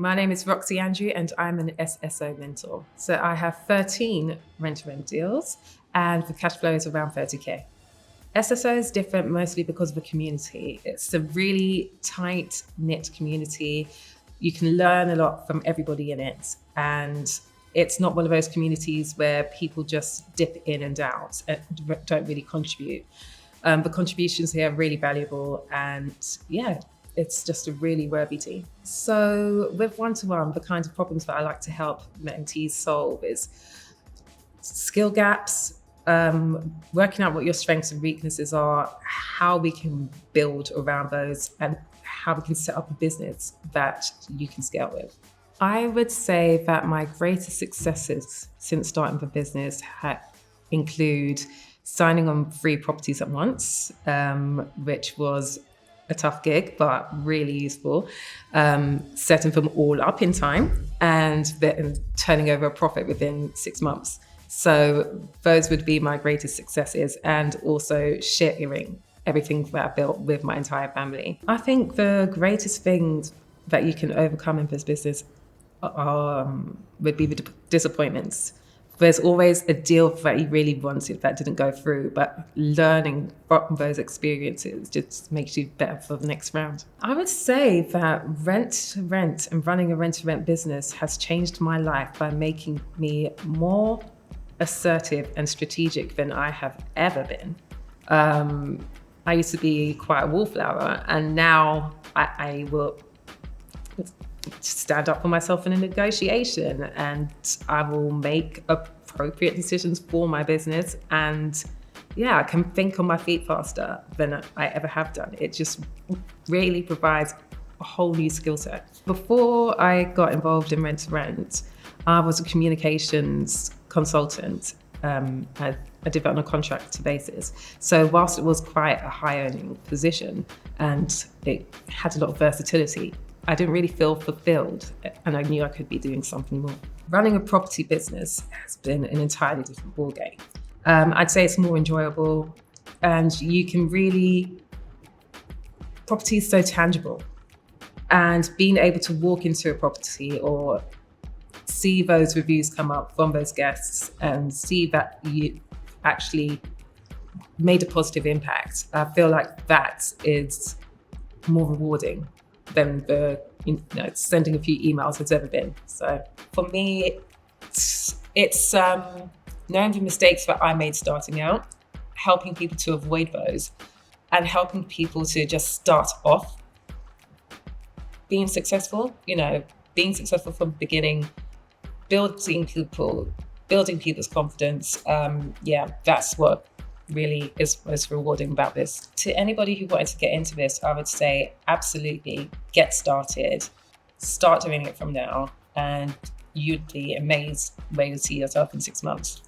My name is Roxie Andrew and I'm an SSO mentor. So I have 13 rent-to-rent deals and the cash flow is around 30K. SSO is different mostly because of the community. It's a really tight-knit community. You can learn a lot from everybody in it. And it's not one of those communities where people just dip in and out and don't really contribute. The contributions here are really valuable and it's just a really worthy team. So with one-to-one, the kinds of problems that I like to help mentees solve is skill gaps, working out what your strengths and weaknesses are, how we can build around those, and how we can set up a business that you can scale with. I would say that my greatest successes since starting the business include signing on 3 properties at once, which was a tough gig, but really useful, setting them all up in time and then turning over a profit within 6 months. So those would be my greatest successes, and also sharing everything that I built with my entire family. I think the greatest things that you can overcome in this business would be the disappointments. There's always a deal that you really wanted that didn't go through, but learning from those experiences just makes you better for the next round. I would say that rent-to-rent and running a rent-to-rent business has changed my life by making me more assertive and strategic than I have ever been. I used to be quite a wallflower, and now I will stand up for myself in a negotiation, and I will make appropriate decisions for my business. And I can think on my feet faster than I ever have done. It just really provides a whole new skill set. Before I got involved in rent-to-rent, I was a communications consultant. I did that on a contract basis. So whilst it was quite a high earning position and it had a lot of versatility, I didn't really feel fulfilled, and I knew I could be doing something more. Running a property business has been an entirely different ballgame. I'd say it's more enjoyable, and you can property is so tangible, and being able to walk into a property or see those reviews come up from those guests and see that you actually made a positive impact, I feel like that is more rewarding than the sending a few emails has ever been. So for me, it's knowing the mistakes that I made starting out, helping people to avoid those, and helping people to just start off being successful. Being successful from the beginning, building people's confidence. That's what really is most rewarding about this. To anybody who wanted to get into this, I would say absolutely get started, start doing it from now, and you'd be amazed where you'll see yourself in 6 months.